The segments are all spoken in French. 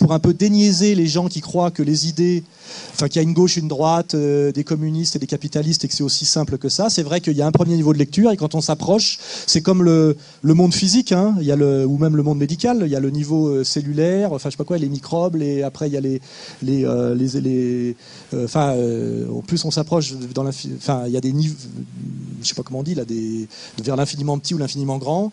pour un peu déniaiser les gens qui croient que les idées, enfin qu'il y a une gauche, une droite, des communistes et des capitalistes et que c'est aussi simple que ça. C'est vrai qu'il y a un premier niveau de lecture et quand on s'approche, c'est comme le monde physique, hein, il y a ou même le monde médical, il y a le niveau cellulaire, enfin je sais pas quoi, les microbes, et après il y a en plus on s'approche dans enfin il y a des niveaux, je sais pas comment on dit là, vers l'infiniment petit ou l'infiniment grand,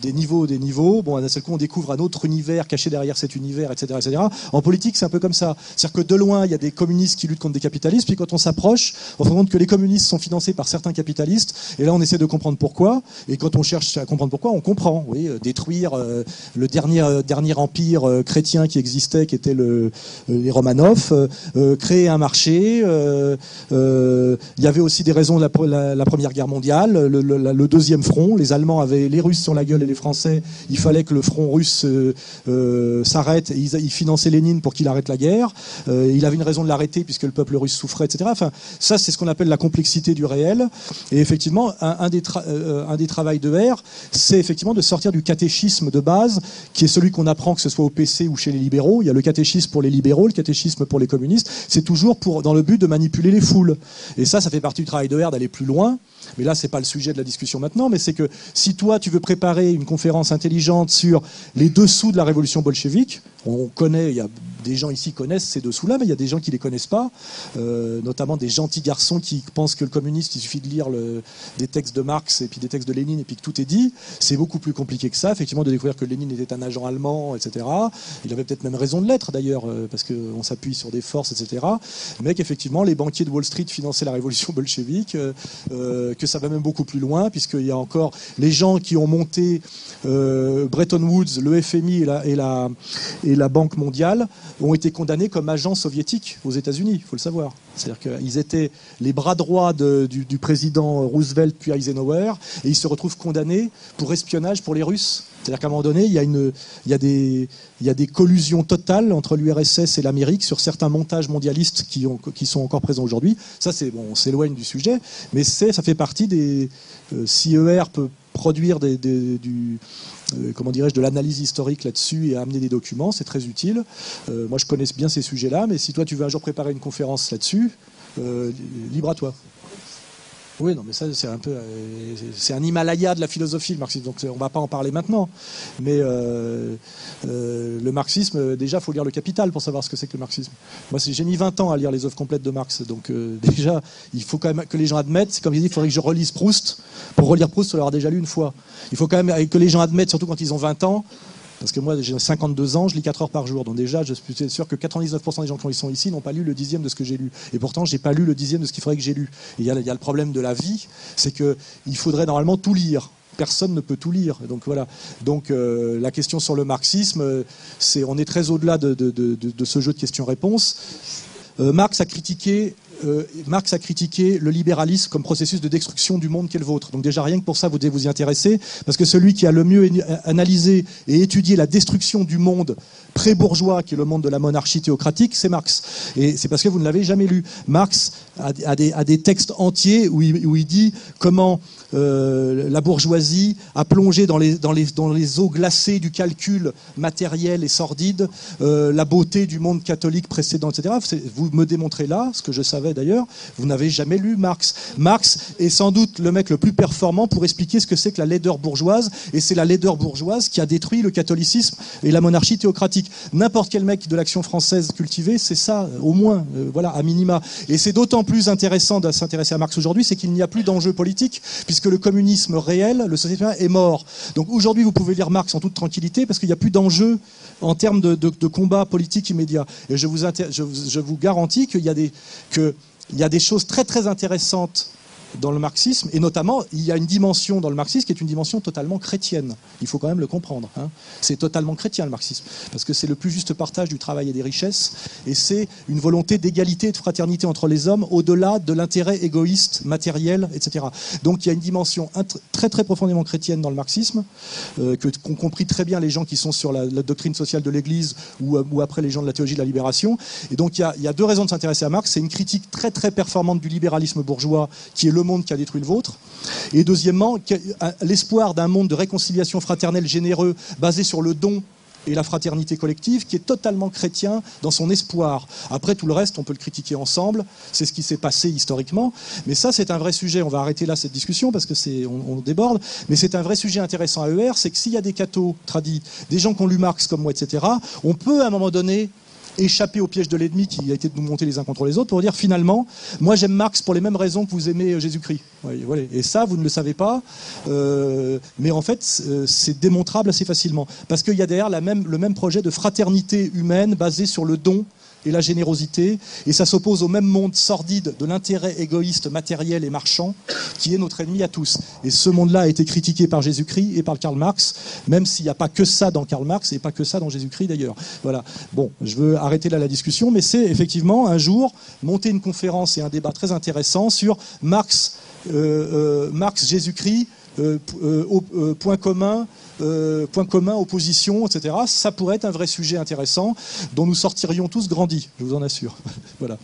des niveaux. Bon, d'un seul coup on découvre un autre univers caché derrière cet univers, etc., etc. En politique c'est un peu comme ça, c'est-à-dire que de loin il y a des communistes qui luttent contre des capitalistes, puis quand on s'approche, on se rend compte que les communistes sont financés par certains capitalistes, et là on essaie de comprendre pourquoi, et quand on cherche à comprendre pourquoi, on comprend, oui, détruire le dernier empire chrétien qui existait, qui était les Romanov, créer un marché, il y avait aussi des raisons de la Première Guerre mondiale, le deuxième front, les Allemands avaient les Russes sur la gueule et les Français, il fallait que le front russe s'arrête, et ils finançaient Lénine pour qu'il arrête la guerre, il avait une raison de l'arrêter puisque le peuple russe souffrait, etc. Enfin, ça c'est ce qu'on appelle la complexité du réel, et effectivement un des travails de R, c'est effectivement de sortir du catéchisme de base, qui est celui qu'on apprend que ce soit au PC ou chez les libéraux. Il y a le catéchisme pour les libéraux, le catéchisme pour les communistes, c'est toujours dans le but de manipuler les foules. Et ça fait partie du travail de R d'aller plus loin, mais là c'est pas le sujet de la discussion maintenant, mais c'est que si toi tu veux préparer une conférence intelligente sur les dessous de la révolution bolchevique, on connaît, il y a des gens ici qui connaissent ces dessous-là, mais il y a des gens qui les connaissent pas, notamment des gentils garçons qui pensent que le communiste, il suffit de lire des textes de Marx et puis des textes de Lénine et puis que tout est dit. C'est beaucoup plus compliqué que ça, effectivement, de découvrir que Lénine était un agent allemand, etc. Il avait peut-être même raison de l'être d'ailleurs, parce qu'on s'appuie sur des forces, etc. Mais qu'effectivement, les banquiers de Wall Street finançaient la révolution bolchevique, que ça va même beaucoup plus loin, puisqu'il y a encore les gens qui ont monté Bretton Woods, le FMI et la Banque mondiale ont été condamnés comme agents soviétiques aux États-Unis, il faut le savoir. C'est-à-dire qu'ils étaient les bras droits du président Roosevelt puis Eisenhower, et ils se retrouvent condamnés pour espionnage pour les Russes. C'est-à-dire qu'à un moment donné, il y a des collusions totales entre l'URSS et l'Amérique sur certains montages mondialistes qui sont encore présents aujourd'hui. Ça, on s'éloigne du sujet, mais ça fait partie des... si ER peut produire comment dirais-je, de l'analyse historique là-dessus et amener des documents, c'est très utile. Moi, je connais bien ces sujets-là, mais si toi, tu veux un jour préparer une conférence là-dessus, libre à toi. Oui, non, mais ça, c'est un peu... c'est un Himalaya de la philosophie, le marxisme, donc on ne va pas en parler maintenant. Mais le marxisme, déjà, il faut lire le Capital pour savoir ce que c'est que le marxisme. Moi, j'ai mis 20 ans à lire les œuvres complètes de Marx, donc déjà, il faut quand même que les gens admettent, c'est comme il dit, il faudrait que je relise Proust. Pour relire Proust, il faut l'avoir déjà lu une fois. Il faut quand même que les gens admettent, surtout quand ils ont 20 ans, parce que moi, j'ai 52 ans, je lis 4 heures par jour. Donc déjà, je suis sûr que 99% des gens qui sont ici n'ont pas lu le 10e de ce que j'ai lu. Et pourtant, j'ai pas lu le 10e de ce qu'il faudrait que j'ai lu. Et il y a le problème de la vie, c'est qu'il faudrait normalement tout lire. Personne ne peut tout lire. Donc voilà. Donc la question sur le marxisme, on est très au-delà de ce jeu de questions-réponses. Marx a critiqué le libéralisme comme processus de destruction du monde qu'est le vôtre. Donc déjà, rien que pour ça, vous devez vous y intéresser, parce que celui qui a le mieux analysé et étudié la destruction du monde pré-bourgeois, qui est le monde de la monarchie théocratique, c'est Marx. Et c'est parce que vous ne l'avez jamais lu. Marx a des textes entiers où il dit comment la bourgeoisie a plongé dans les eaux glacées du calcul matériel et sordide la beauté du monde catholique précédent, etc. Vous me démontrez là, ce que je savais d'ailleurs, vous n'avez jamais lu Marx. Marx est sans doute le mec le plus performant pour expliquer ce que c'est que la laideur bourgeoise, et c'est la laideur bourgeoise qui a détruit le catholicisme et la monarchie théocratique. N'importe quel mec de l'Action française cultivée, c'est ça, au moins, voilà, à minima. Et c'est d'autant plus intéressant de s'intéresser à Marx aujourd'hui, c'est qu'il n'y a plus d'enjeu politique, puisque le communisme réel, le socialisme est mort. Donc aujourd'hui, vous pouvez lire Marx en toute tranquillité, parce qu'il n'y a plus d'enjeu en termes de combat politique immédiat. Et je vous garantis qu'il y a des choses très très intéressantes dans le marxisme, et notamment, il y a une dimension dans le marxisme qui est une dimension totalement chrétienne. Il faut quand même le comprendre. Hein. C'est totalement chrétien, le marxisme, parce que c'est le plus juste partage du travail et des richesses, et c'est une volonté d'égalité et de fraternité entre les hommes, au-delà de l'intérêt égoïste, matériel, etc. Donc il y a une dimension très très profondément chrétienne dans le marxisme, qu'ont compris très bien les gens qui sont sur la doctrine sociale de l'Église, ou après les gens de la théologie de la libération. Et donc il y a deux raisons de s'intéresser à Marx. C'est une critique très très performante du libéralisme bourgeois, qui est le monde qui a détruit le vôtre, et deuxièmement, l'espoir d'un monde de réconciliation fraternelle généreux basé sur le don et la fraternité collective, qui est totalement chrétien dans son espoir. Après, tout le reste, on peut le critiquer ensemble, c'est ce qui s'est passé historiquement, mais ça, c'est un vrai sujet. On va arrêter là cette discussion, parce que on déborde, mais c'est un vrai sujet intéressant à ER, c'est que s'il y a des cathos tradis, des gens qui ont lu Marx comme moi, etc., on peut, à un moment donné, échapper au piège de l'ennemi qui a été de nous monter les uns contre les autres pour dire finalement, moi j'aime Marx pour les mêmes raisons que vous aimez Jésus-Christ. Voilà. Et ça, vous ne le savez pas, mais en fait, c'est démontrable assez facilement. Parce qu'il y a derrière le même projet de fraternité humaine basé sur le don et la générosité, et ça s'oppose au même monde sordide de l'intérêt égoïste, matériel et marchand, qui est notre ennemi à tous. Et ce monde-là a été critiqué par Jésus-Christ et par Karl Marx, même s'il n'y a pas que ça dans Karl Marx et pas que ça dans Jésus-Christ d'ailleurs. Voilà. Bon, je veux arrêter là la discussion, mais c'est effectivement un jour monter une conférence et un débat très intéressant sur Marx, Jésus-Christ, point commun, opposition, etc. Ça pourrait être un vrai sujet intéressant dont nous sortirions tous grandis, je vous en assure. Voilà.